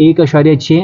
1.6